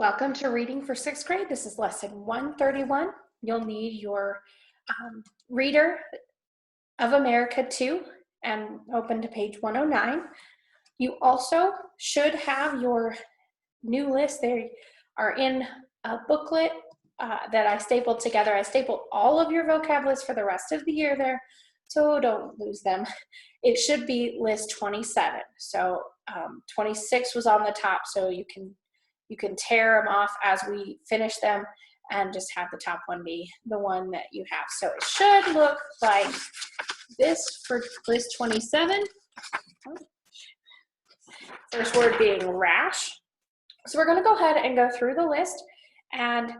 Welcome to Reading for 6th grade. This is lesson 131. You'll need your Reader of America 2 and open to page 109. You also should have your new list. They are in a booklet that I stapled together. I stapled all of your vocab lists for the rest of the year there, so don't lose them. It should be list 27. So 26 was on the top, so you can tear them off as we finish them and just have the top one be the one that you have. So it should look like this for list 27. First word being rash. So we're going to go ahead and go through the list, and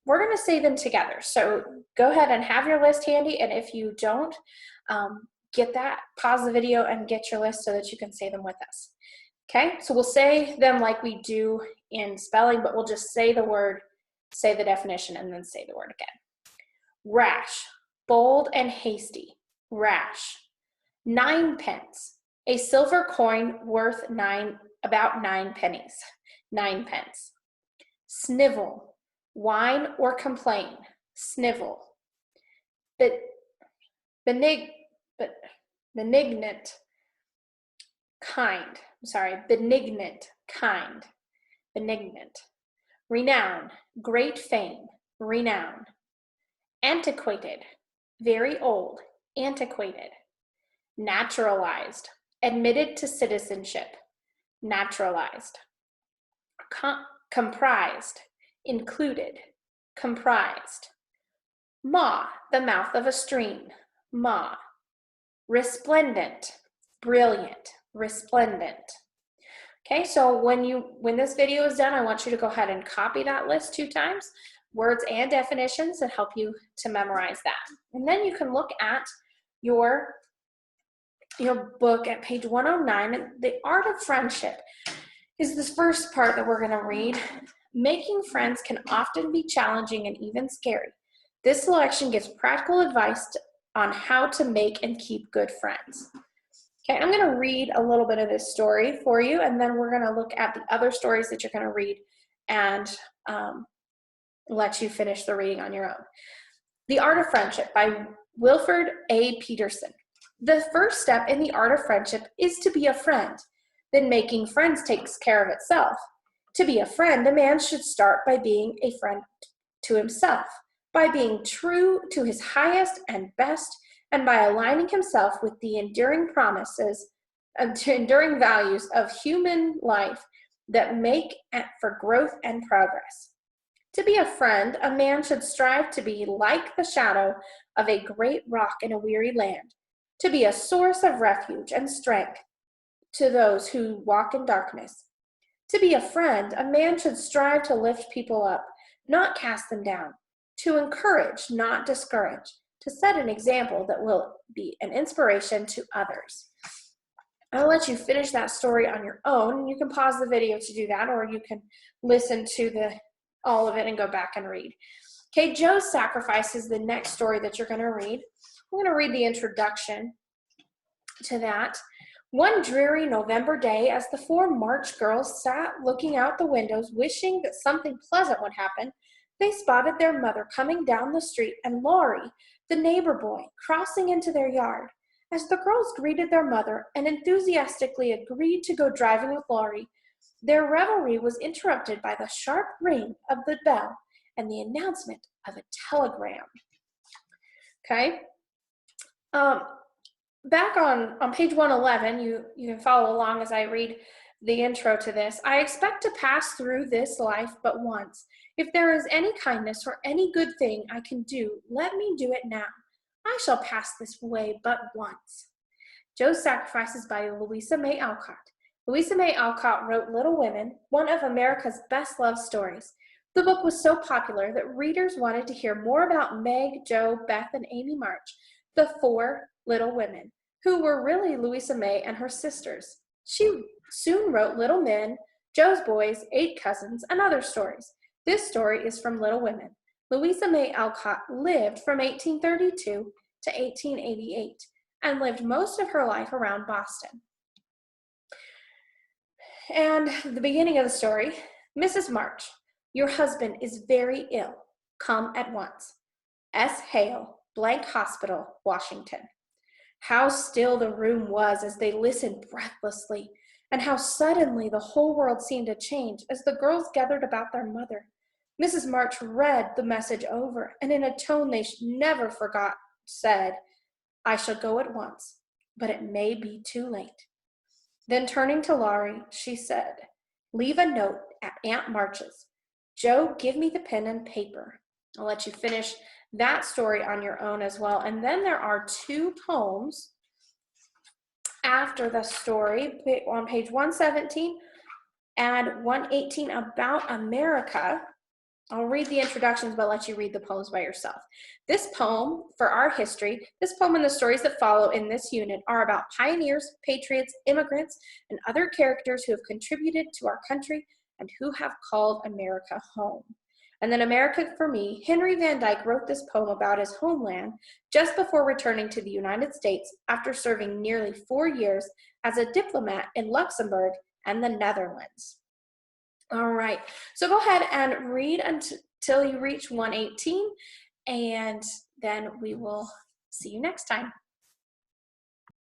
we're going to say them together. So go ahead and have your list handy, and if you don't get that, pause the video and get your list so that you can say them with us. Okay, so we'll say them like we do in spelling, but we'll just say the word, say the definition, and then say the word again. Rash, bold and hasty, rash. 9 pence, a silver coin worth about 9 pennies, 9 pence. Snivel, whine or complain, snivel. Benignant, kind. Benignant, kind, benignant. Renown, great fame, renown. Antiquated, very old, antiquated. Naturalized, admitted to citizenship, naturalized. Comprised, included, comprised. Maw, the mouth of a stream, maw. Resplendent, brilliant, resplendent. Okay, so when this video is done, I want you to go ahead and copy that list 2 times, words and definitions that help you to memorize that. And then you can look at your book at page 109. And the art of friendship is this first part that we're going to read. Making friends can often be challenging and even scary. This selection gives practical advice on how to make and keep good friends. Okay, I'm going to read a little bit of this story for you, and then we're going to look at the other stories that you're going to read and let you finish the reading on your own. The Art of Friendship by Wilford A. Peterson. The first step in the art of friendship is to be a friend. Then making friends takes care of itself. To be a friend, a man should start by being a friend to himself, by being true to his highest and best, and by aligning himself with the enduring promises and enduring values of human life that make for growth and progress. To be a friend, a man should strive to be like the shadow of a great rock in a weary land, to be a source of refuge and strength to those who walk in darkness. To be a friend, a man should strive to lift people up, not cast them down, to encourage, not discourage, to set an example that will be an inspiration to others. I'll let you finish that story on your own. You can pause the video to do that, or you can listen to all of it and go back and read. Okay, Joe's Sacrifice is the next story that you're going to read. I'm going to read the introduction to that. One dreary November day, as the 4 March girls sat looking out the windows, wishing that something pleasant would happen, they spotted their mother coming down the street and Laurie, the neighbor boy, crossing into their yard. As the girls greeted their mother and enthusiastically agreed to go driving with Laurie, their revelry was interrupted by the sharp ring of the bell and the announcement of a telegram. Okay. Back on page 111, you can follow along as I read the intro to this. I expect to pass through this life but once. If there is any kindness or any good thing I can do, let me do it now. I shall pass this way but once. Joe's Sacrifices by Louisa May Alcott. Louisa May Alcott wrote Little Women, one of America's best-loved stories. The book was so popular that readers wanted to hear more about Meg, Jo, Beth, and Amy March, the 4 Little Women, who were really Louisa May and her sisters. She soon wrote Little Men, Jo's Boys, 8 Cousins, and other stories. This story is from Little Women. Louisa May Alcott lived from 1832 to 1888 and lived most of her life around Boston. And the beginning of the story, Mrs. March, your husband is very ill. Come at once. S. Hale, Blank Hospital, Washington. How still the room was as they listened breathlessly, and how suddenly the whole world seemed to change as the girls gathered about their mother. Mrs. March read the message over, and in a tone they never forgot, said, I shall go at once, but it may be too late. Then turning to Laurie, she said, leave a note at Aunt March's. Joe, give me the pen and paper. I'll let you finish that story on your own as well. And then there are 2 poems after the story on page 117 and 118 about America. I'll read the introductions, but let you read the poems by yourself. This poem, for our history, this poem and the stories that follow in this unit are about pioneers, patriots, immigrants, and other characters who have contributed to our country and who have called America home. And then America for Me, Henry Van Dyke wrote this poem about his homeland just before returning to the United States after serving nearly 4 years as a diplomat in Luxembourg and the Netherlands. All right, so go ahead and read until you reach 118, and then we will see you next time.